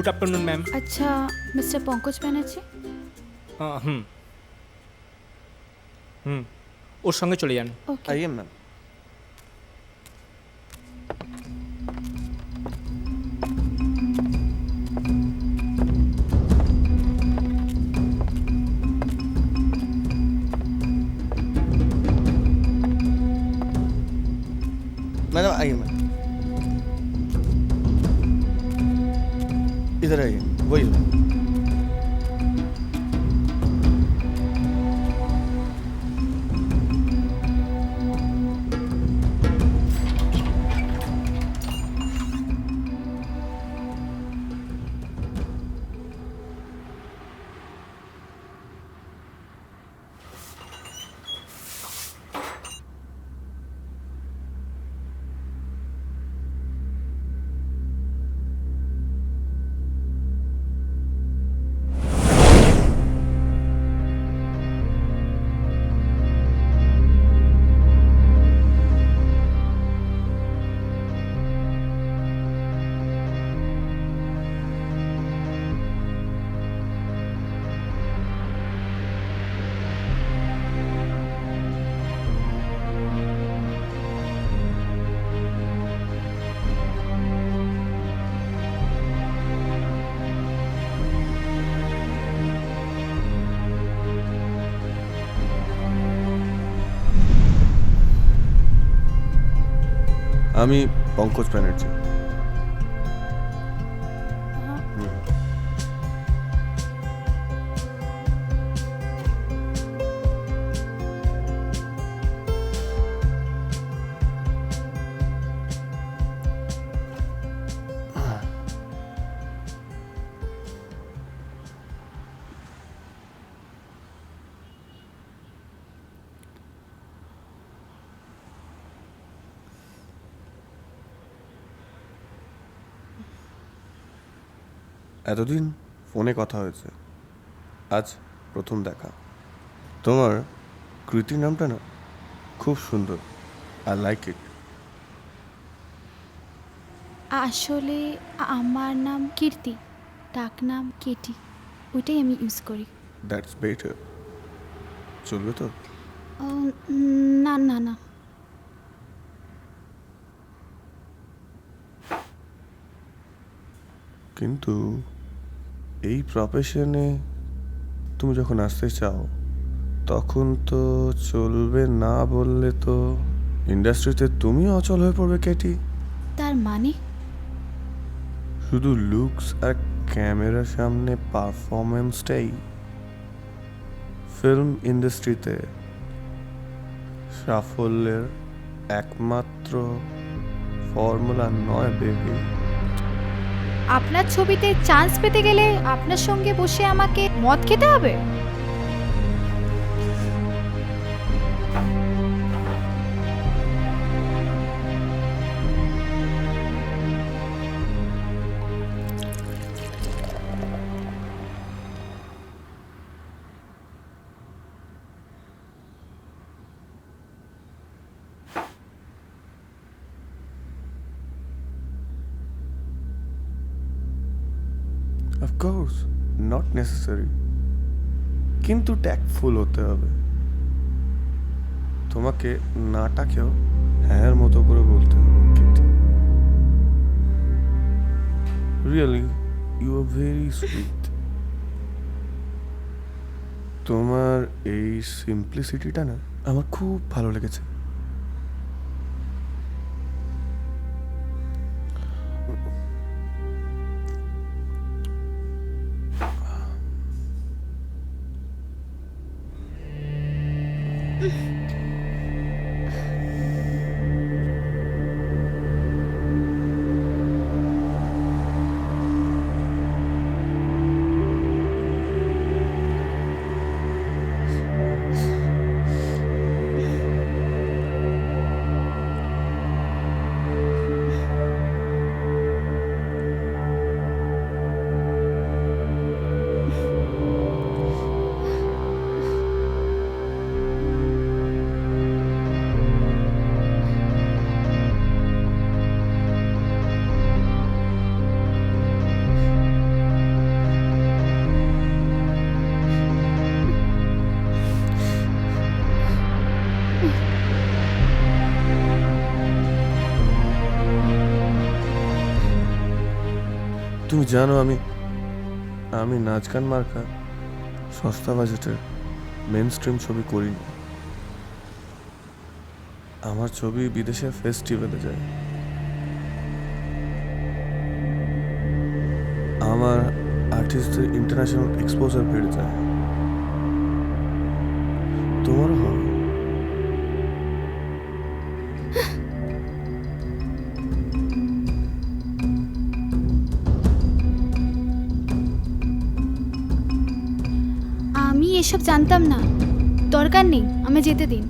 Good afternoon ma'am. আচ্ছা mister Pankaj Banerjee, হুম হুম ওর সঙ্গে চলে যান। ওকে। आइए मैम। मैडम आइए मैम, इधर आइए, वही আমি পঙ্কজ ব্যানার্জি। এতদিন ফোনে কথা হয়েছে, আজ প্রথম দেখা। তোমার কৃতি নামটা না খুব সুন্দর, আই লাইক ইট। আসলে আমার নাম কীর্তি, ডাক নাম কেটি, ওইটাই আমি ইউজ করি। That's better. চলবে তো? না না না, কিন্তু এই প্রফেশনে তুমি যখন আসতে চাও তখন তো চলবে না বললে তো ইন্ডাস্ট্রিতে তুমি অচল হয়ে পড়বে কেটি। তার মানে শুধু লুকস আর ক্যামেরার সামনে পারফরমেন্সটাই ফিল্ম ইন্ডাস্ট্রিতে সাফল্যের একমাত্র ফর্মুলা নয় বেবি। আপনার ছবিতে চান্স পেতে গেলে আপনার সঙ্গে বসে আমাকে মদ খেতে হবে? অফকোর্স নট নেসেসারি, কিন্তু ট্যাক্টফুল হতে হবে। তোমাকে নাটাকেও হ্যাঁ মতো করে বলতে হবে Katie. Really you are very sweet. তোমার এই সিম্পলিসিটিটা না আমার খুব ভালো লেগেছে। তুমি জানো আমি আমি নাচ গান মার্কা সস্তা বাজেটের মেন স্ট্রিম ছবি করিনি। আমার ছবি বিদেশে ফেস্টিভ্যালে যায়, আমার আর্টিস্টদের ইন্টারন্যাশনাল এক্সপোজার বেড়ে যায়। তোমারও হবে। আমি এসব জানতাম না, দরকার নেই, আমায় যেতে দিন।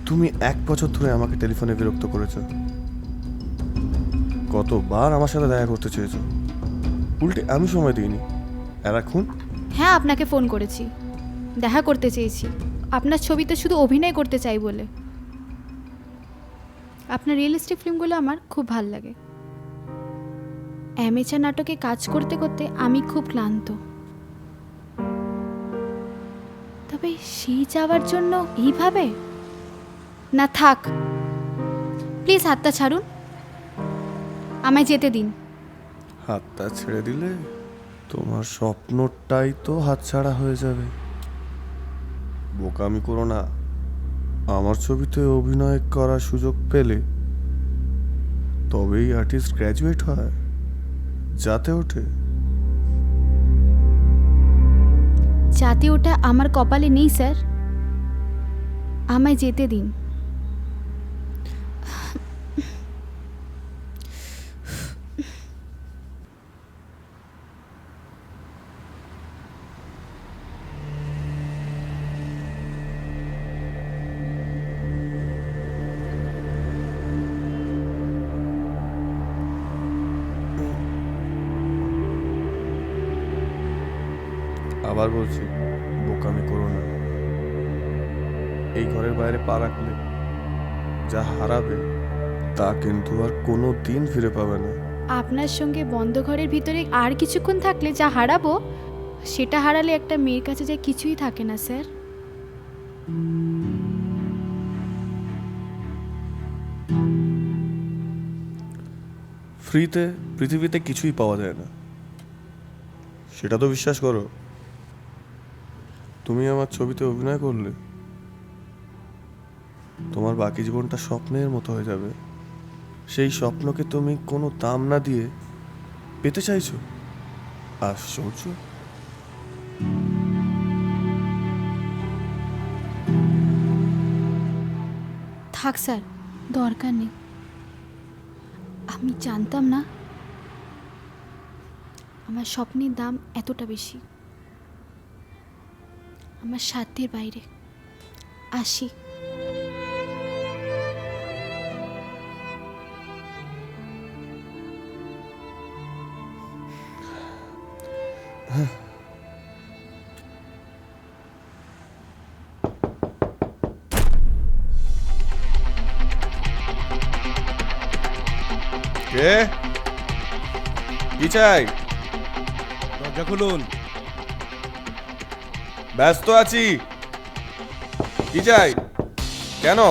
তুমি 1 বছর ধরে আমাকে টেলিফোনে বিরক্ত করেছো, কতবার আমার সাথে দেখা করতে চেয়েছো, উল্টে আমি সময় দিইনি। আর এখন হ্যাঁ, আপনাকে ফোন করেছি, দেখা করতে চেয়েছি আপনার ছবিতে শুধু অভিনয় করতে চাই বলে। আপনার রিয়েলিস্টিক ফিল্মগুলো আমার খুব ভাল লাগে। অ্যামেচার নাটকে কাজ করতে করতে আমি খুব ক্লান্ত। তবে সেই যাওয়ার জন্য এইভাবে না, থাক প্লিজ, হাতটা ছাড়ুন, আমায় যেতে দিন। হাতটা ছেড়ে দিলে তোমার স্বপ্নটাই তো হাতছাড়া হয়ে যাবে। বোকামি করো না। আমার ছবিতে অভিনয় করার সুযোগ পেলে তবেই আর্টিস্ট গ্র্যাজুয়েট হয়, যাতে ওঠে। যাতে ওটা আমার কপালে নেই স্যার, আমায় যেতে দিন। আবার বলছি, বোকামি করো না। এই ঘরের বাইরে পা রাখলে যা হারাবে তা কিন্তু আর কোনো দিন ফিরে পাবে না। আপনার সঙ্গে বন্ধ ঘরের ভিতরে আর কিছুক্ষণ থাকলে যা হারাবো, সেটা হারালে একটা মেয়ের কাছে যা কিছুই থাকে না স্যার। ফ্রিতে পৃথিবীতে কিছুই পাওয়া যায় না, সেটা তো বিশ্বাস করো। তুমি আমার ছবিতে অভিনয় করলে তোমার বাকি জীবনটা স্বপ্নের মতো হয়ে যাবে। সেই স্বপ্নকে তুমি কোনো দাম না দিয়ে পেতে চাইছো। আশ্চর্য। থাক স্যার, দরকার নেই। আমি জানতাম না আমার স্বপ্নের দাম এতটা বেশি। আমার সাধ্যের বাইরে। আসি। কে? কি চাই? দরজা খুলুন। ব্যস্ত আছি। কি চাই? কেন?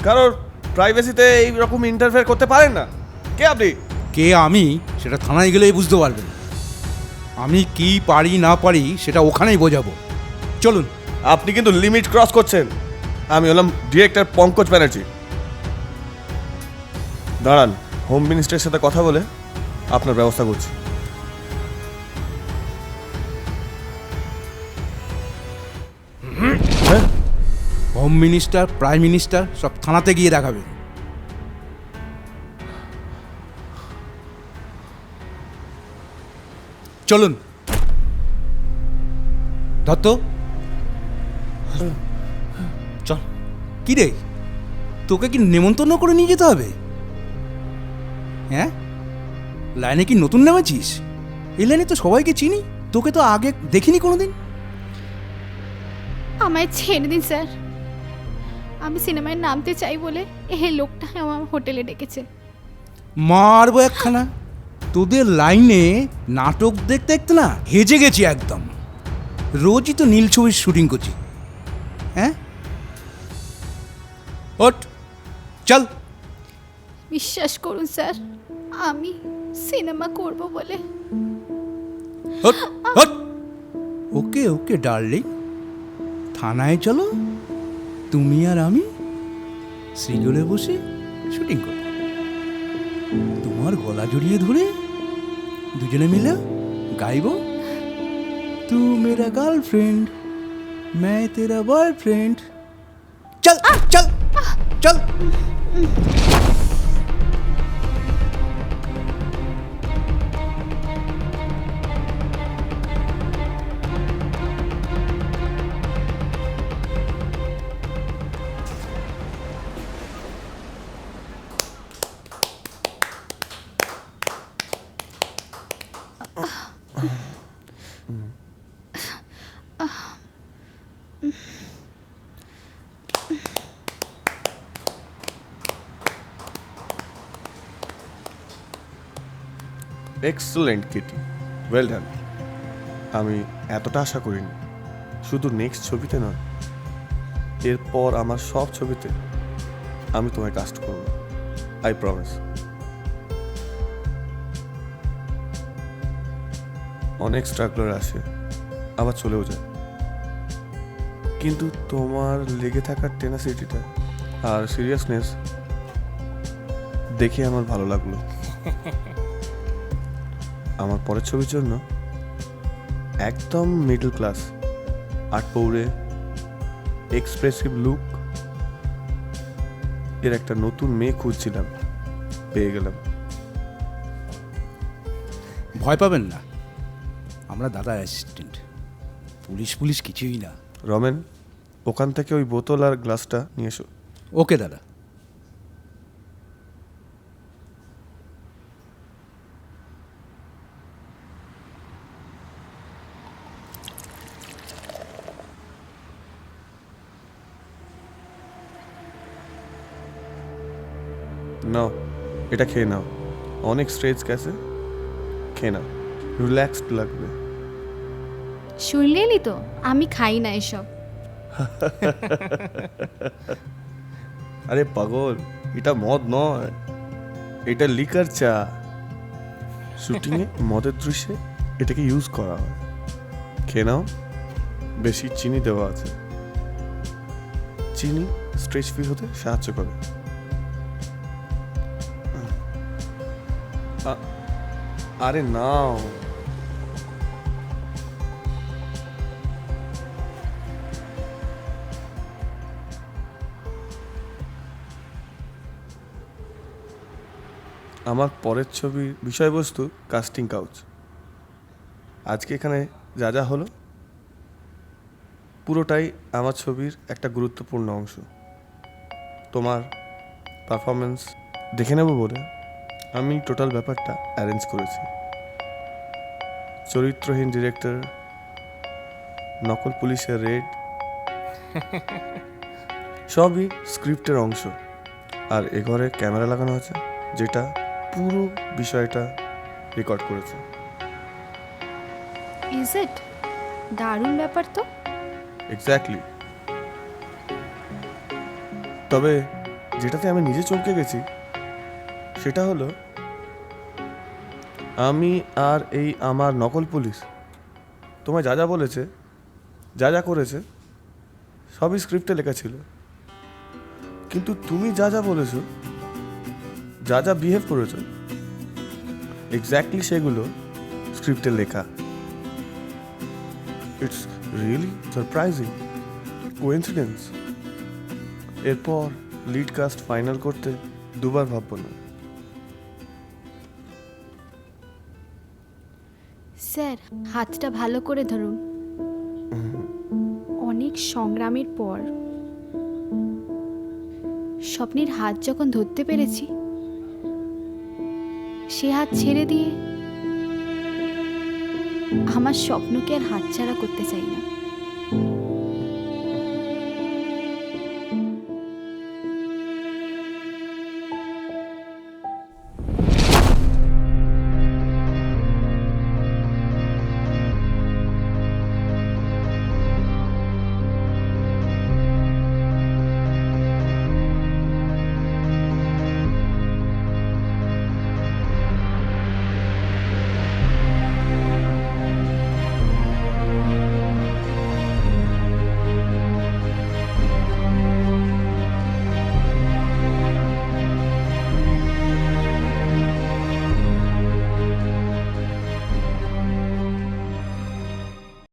কারোর প্রাইভেসিতে এইরকম ইন্টারফেয়ার করতে পারেন না। কে আপনি? কে আমি সেটা থানায় গেলেই বুঝতে পারবেন। আমি কি পারি না পারি সেটা ওখানেই বোঝাবো। চলুন। আপনি কিন্তু লিমিট ক্রস করছেন। আমি হলাম ডিরেক্টর পঙ্কজ ব্যানার্জি। দাঁড়ান, হোম মিনিস্টারের সাথে কথা বলে আপনার ব্যবস্থা করছি। হ্যাঁ, হোম মিনিস্টার, প্রাইম মিনিস্টার সব থানাতে গিয়ে দেখাবে। চলুন। দত্ত, চল। কি রে, তোকে কি নেমন্তন্ন করে নিয়ে যেতে হবে? হ্যাঁ, লাইনে কি নতুন নেমেছিস? এই লাইনে তো সবাইকে চিনি, তোকে তো আগে দেখিনি কোনোদিন। আমায় ছেড়ে দিন স্যার, আমি সিনেমায় নামতে চাই বলে এই লোকটা আমার হোটেলে ডেকেছে। মারবো একখানা। তোদের লাইনে নাটক দেখতে দেখতে না হেজে গেছি একদম। রোজই তো নীল ছবির শুটিং করছি। হ্যাঁ, ওঠ, চল। বিশ্বাস করুন স্যার, আমি সিনেমা করব বলে। ওঠ, ওঠ। ওকে ওকে ডার্লিং, থানায় চলো, তুমি আর আমি সিঙ্গলে বসে শুটিং করব। তোমার গলা জড়িয়ে ধরে দুজনে মিলে গাইব, তু মেরা গার্লফ্রেন্ড मैं तेरा बॉयफ्रेंड। चल चल चल। Excellent Kitty, well done. আমি এতটা আশা করিনি। শুধু নেক্সট ছবিতে নয়, এরপর আমার সব ছবিতে আমি তোমায় কাস্ট করব, আই প্রমিস। অনেক স্ট্রাগলার আসে, আবার চলেও যায়, কিন্তু তোমার লেগে থাকার টেনাসিটিটা আর সিরিয়াসনেস দেখে আমার ভালো লাগলো। আমার পরের ছবির জন্য একদম মিডল ক্লাস, আট পৌরে, এক্সপ্রেসিভ লুক এর একটা নতুন মেয়ে খুঁজছিলাম, পেয়ে গেলাম। ভয় পাবেন না, আমরা দাদা অ্যাসিস্ট্যান্ট, পুলিশ পুলিশ কিছুই না। রমেন, ওখান থেকে ওই বোতল আর গ্লাসটা নিয়ে এসো। ওকে দাদা। নাও, এটা খেয়ে নাও, অনেক স্ট্রেস গেছে, খেয়ে নাও, রিল্যাক্সড লাগবে। শুনলে এলি তো, আমি খাই না এসব। আরে পাগল, এটা মদ নয়, এটা লিকার চা। শুটিংয়ে মদের দৃশ্যে এটাকে ইউজ করা হয়। খেয়ে নাও, বেশি চিনি দেওয়া আছে। চিনি স্ট্রেস ফ্রি হতে সাহায্য করে। আরে নাও। আমার পরের ছবির বিষয়বস্তু কাস্টিং কাউচ। আজকে এখানে যা যা হলো পুরোটাই আমার ছবির একটা গুরুত্বপূর্ণ অংশ। তোমার পারফরমেন্স দেখে নেব বলে আমি টোটাল ব্যাপারটা অ্যারেঞ্জ করেছি। চরিত্রহীন ডিরেক্টর, নকল পুলিশের রেড, সবই স্ক্রিপ্টের অংশ। আর এ ঘরে ক্যামেরা লাগানো আছে যেটা পুরো বিষয়টা রেকর্ড করেছে। Is it? দারুণ ব্যাপার তো। এক্স্যাক্টলি। তবে যেটাতে আমি নিজে চমকে গেছি সেটা হলো আমি আর এই আমার নকল পুলিশ তোমায় যা যা বলেছে, যা যা করেছে, সবই স্ক্রিপ্টে লেখা ছিল। কিন্তু তুমি যা যা বলেছো, যা যা বিহেভ করেছো, এক্স্যাক্টলি সেগুলো স্ক্রিপ্টে লেখা। It's really surprising coincidence. এরপর লিড কাস্ট ফাইনাল করতে দুবার ভাববো না। স্যার, হাতটা ভালো করে ধরুন। অনেক সংগ্রামের পর স্বপ্নের হাত যখন ধরতে পেরেছি, সে হাত ছেড়ে দিয়ে আমার স্বপ্নকে আর হাতছাড়া করতে চাই না।